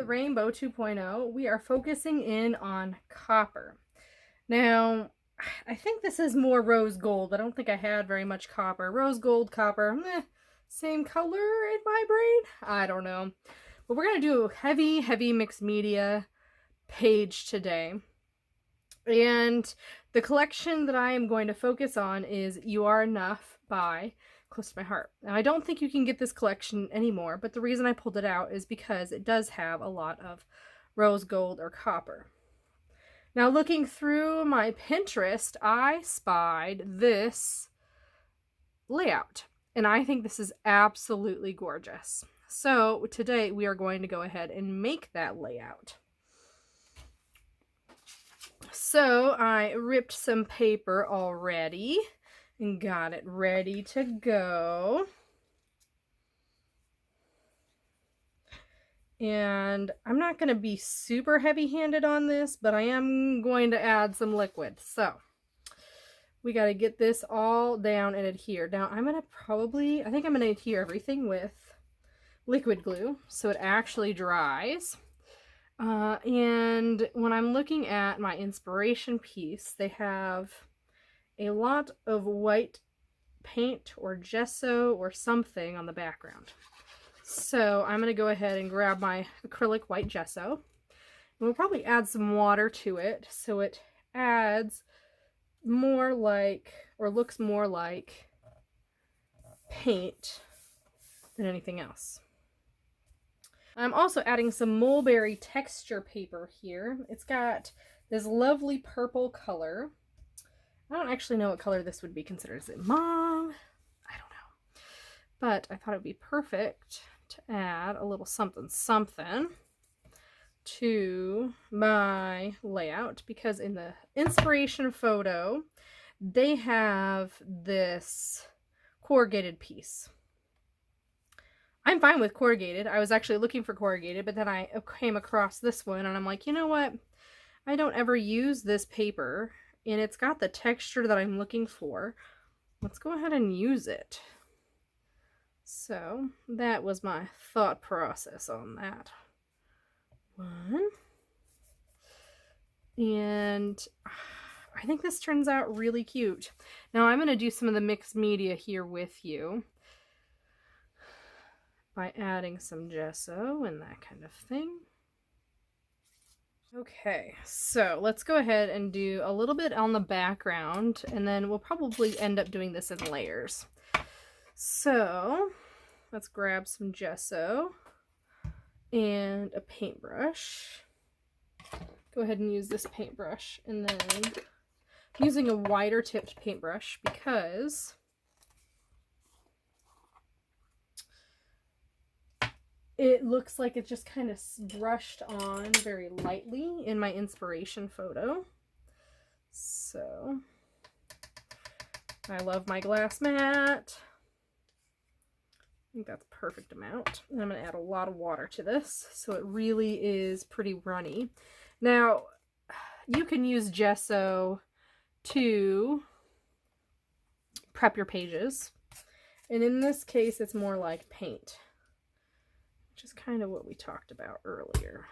Rainbow 2.0, we are focusing in on copper. Now, I think this is more rose gold. I don't think I had very much copper. Rose gold, copper, same color in my brain? I don't know. But we're going to do a heavy mixed media page today. And the collection that I am going to focus on is You Are Enough by Close to My Heart. Now, I don't think you can get this collection anymore, but the reason I pulled it out is because it does have a lot of rose gold or copper. Now, looking through my Pinterest, I spied this layout, and I think this is absolutely gorgeous. So today we are going to go ahead and make that layout. So I ripped some paper already and got it ready to go. And I'm not going to be super heavy-handed on this, but I am going to add some liquid. So we got to get this all down and adhere. Now I'm going to I think I'm going to adhere everything with liquid glue so it actually dries. And when I'm looking at my inspiration piece, they have a lot of white paint or gesso or something on the background. So I'm going to go ahead and grab my acrylic white gesso. And we'll probably add some water to it so it adds more like, or looks more like paint than anything else. I'm also adding some mulberry texture paper here. It's got this lovely purple color. I don't actually know what color this would be considered. Is it mauve? I don't know. But I thought it would be perfect to add a little something to my layout, because in the inspiration photo, they have this corrugated piece. I'm fine with corrugated. I was actually looking for corrugated, but then I came across this one and I'm like, you know what? I don't ever use this paper and it's got the texture that I'm looking for. Let's go ahead and use it. So that was my thought process on that one. And I think this turns out really cute. Now I'm going to do some of the mixed media here with you by adding some gesso and that kind of thing. Okay, so let's go ahead and do a little bit on the background, and then we'll probably end up doing this in layers. So let's grab some gesso and a paintbrush. Go ahead and use this paintbrush, and then I'm using a wider tipped paintbrush because it looks like it just kind of brushed on very lightly in my inspiration photo. So I love my glass mat. I think that's a perfect amount. And I'm going to add a lot of water to this so it really is pretty runny. Now, you can use gesso to prep your pages. And in this case, it's more like paint, which is kind of what we talked about earlier.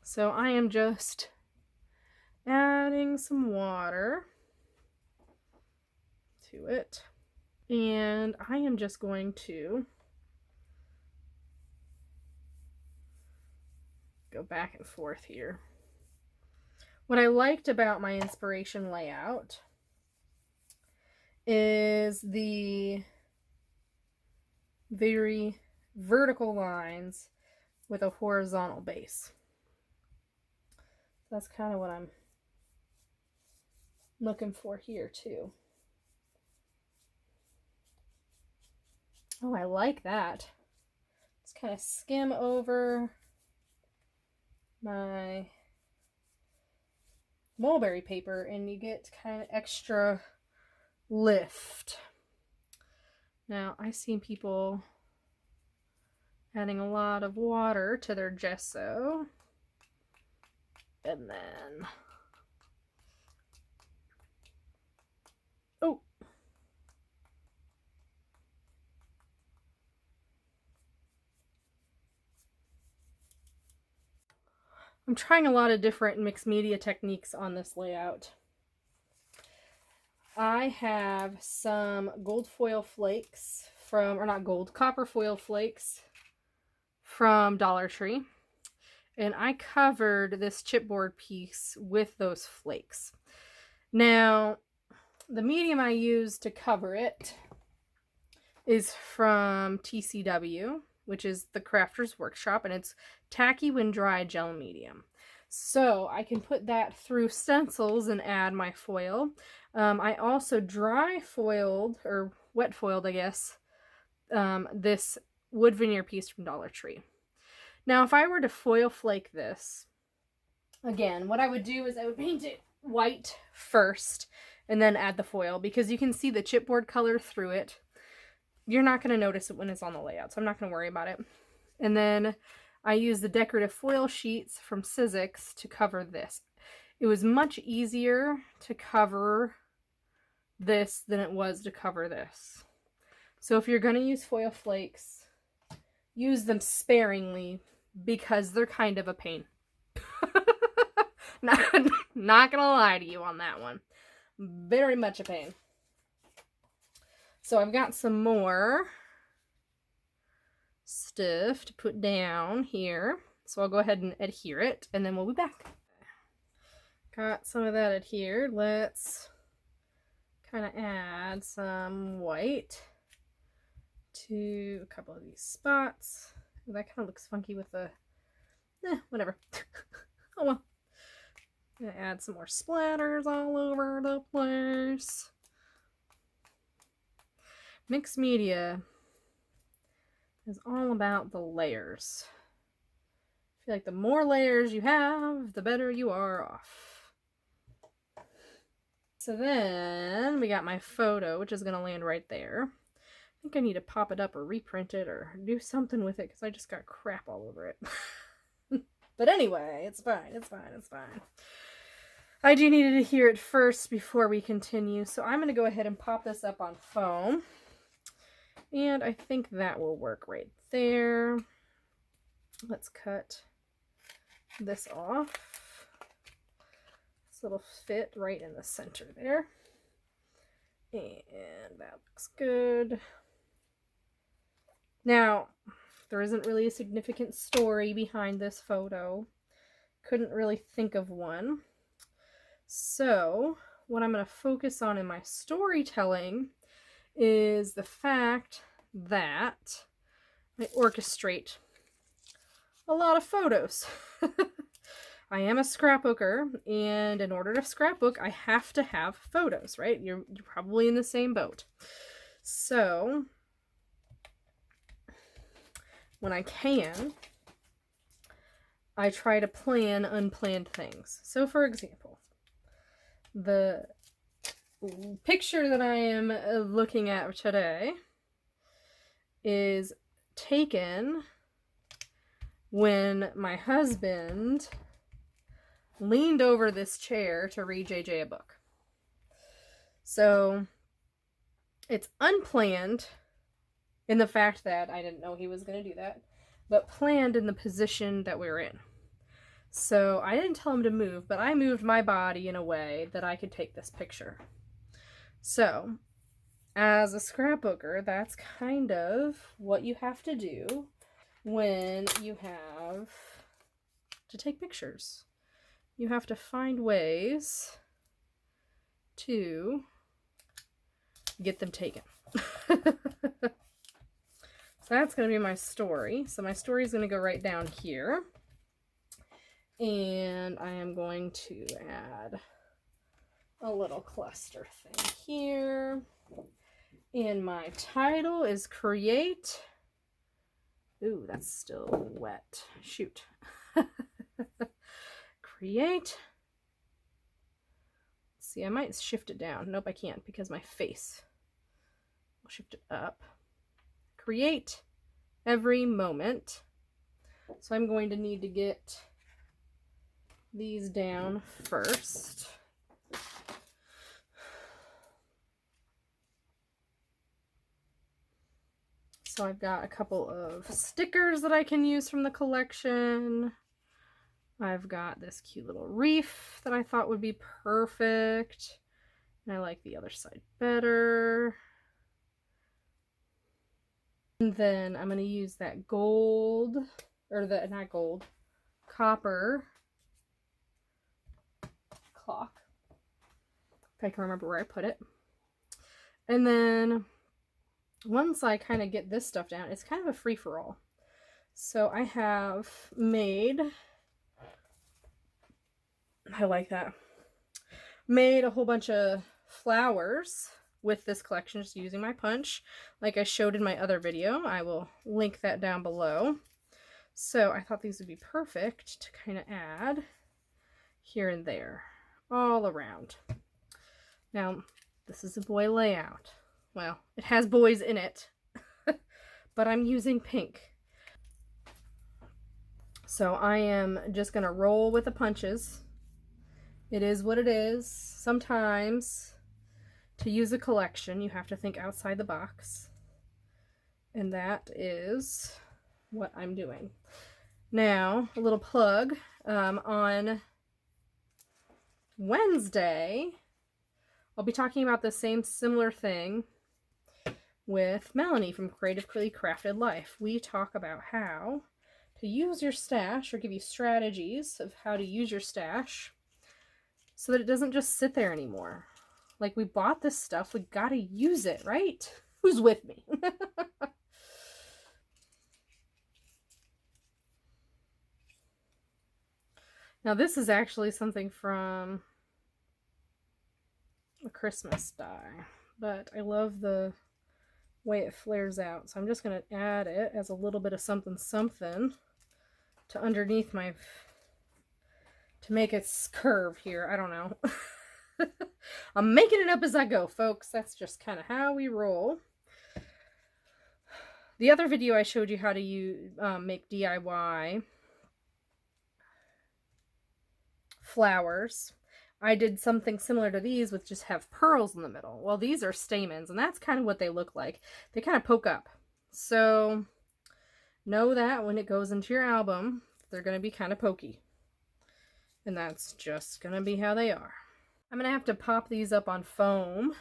So I am just adding some water to it, and I am just going to go back and forth here. What I liked about my inspiration layout is the very vertical lines with a horizontal base. That's kind of what I'm looking for here too. Oh, I like that. Just kind of skim over my mulberry paper and you get kind of extra lift. Now, I've seen people adding a lot of water to their gesso, and then I'm trying a lot of different mixed media techniques on this layout. I have some gold foil flakes from, or not gold, copper foil flakes from Dollar Tree. And I covered this chipboard piece with those flakes. Now, the medium I used to cover it is from TCW, which is the Crafter's Workshop, and it's Tacky When Dry Gel Medium. So I can put that through stencils and add my foil. I also dry foiled, or wet foiled, I guess, this wood veneer piece from Dollar Tree. Now, if I were to foil flake this, again, what I would do is I would paint it white first and then add the foil, because you can see the chipboard color through it. You're not going to notice it when it's on the layout, so I'm not going to worry about it. And then I use the decorative foil sheets from Sizzix to cover this. It was much easier to cover this than it was to cover this. So if you're going to use foil flakes, use them sparingly, because they're kind of a pain. Not gonna lie to you on that one. Very much a pain. So I've got some more stuff to put down here. So I'll go ahead and adhere it, and then we'll be back. Got some of that adhered. Let's kind of add some white to a couple of these spots. That kind of looks funky with the, whatever. Oh well. Gonna add some more splatters all over the place. Mixed media is all about the layers. I feel like the more layers you have, the better you are off. So then we got my photo, which is gonna land right there. I think I need to pop it up or reprint it or do something with it, because I just got crap all over it. But anyway, it's fine, it's fine, it's fine. I do need to hear it first before we continue, so I'm going to go ahead and pop this up on foam. And I think that will work right there. Let's cut this off. This little fit right in the center there. And that looks good. Now, there isn't really a significant story behind this photo. Couldn't really think of one. So, what I'm going to focus on in my storytelling is the fact that I orchestrate a lot of photos. I am a scrapbooker, and in order to scrapbook, I have to have photos, right? You're probably in the same boat. So, when I can, I try to plan unplanned things. So, for example, the picture that I am looking at today is taken when my husband leaned over this chair to read JJ a book. So it's unplanned in the fact that I didn't know he was going to do that, but planned in the position that we were in. So I didn't tell him to move, but I moved my body in a way that I could take this picture. So, as a scrapbooker, that's kind of what you have to do when you have to take pictures. You have to find ways to get them taken. So that's going to be my story. So my story is going to go right down here. And I am going to add a little cluster thing here. And my title is Create. Ooh, that's still wet. Shoot. Create. See, I might shift it down. Nope, I can't because my face. I'll shift it up. Create every moment. So I'm going to need to get these down first. So I've got a couple of stickers that I can use from the collection. I've got this cute little reef that I thought would be perfect. And I like the other side better. And then I'm going to use that gold, or not gold, copper clock, if I can remember where I put it. And then once I kind of get this stuff down, it's kind of a free-for-all. So I have made, I like that, made a whole bunch of flowers with this collection just using my punch like I showed in my other video. I will link that down below. So I thought these would be perfect to kind of add here and there all around. Now this is a boy layout. Well, it has boys in it, but I'm using pink. So I am just going to roll with the punches. It is what it is. Sometimes to use a collection, you have to think outside the box. And that is what I'm doing. Now, a little plug. On Wednesday, I'll be talking about the same similar thing with Melanie from Creatively Crafted Life. We talk about how to use your stash, or give you strategies of how to use your stash so that it doesn't just sit there anymore. Like, we bought this stuff, we gotta use it, right? Who's with me? Now this is actually something from a Christmas die, but I love the way it flares out. So I'm just going to add it as a little bit of something something to underneath my, to make it curve here. I don't know. I'm making it up as I go, folks. That's just kind of how we roll. The other video I showed you how to make DIY flowers. I did something similar to these with just have pearls in the middle. Well, these are stamens, and that's kind of what they look like. They kind of poke up. So know that when it goes into your album, they're going to be kind of pokey. And that's just going to be how they are. I'm going to have to pop these up on foam.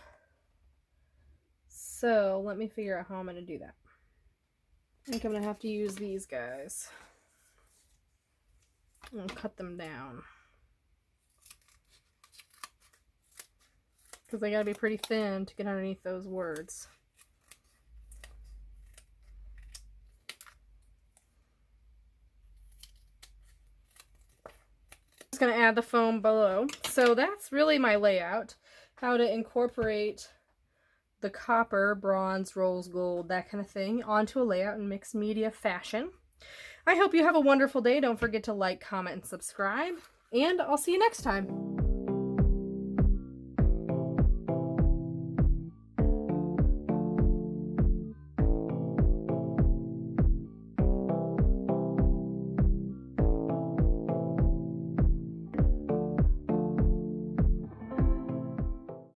So let me figure out how I'm going to do that. I think I'm going to have to use these guys. And cut them down. Because they got to be pretty thin to get underneath those words. Just going to add the foam below. So that's really my layout. How to incorporate the copper, bronze, rose gold, that kind of thing onto a layout in mixed media fashion. I hope you have a wonderful day. Don't forget to like, comment, and subscribe. And I'll see you next time.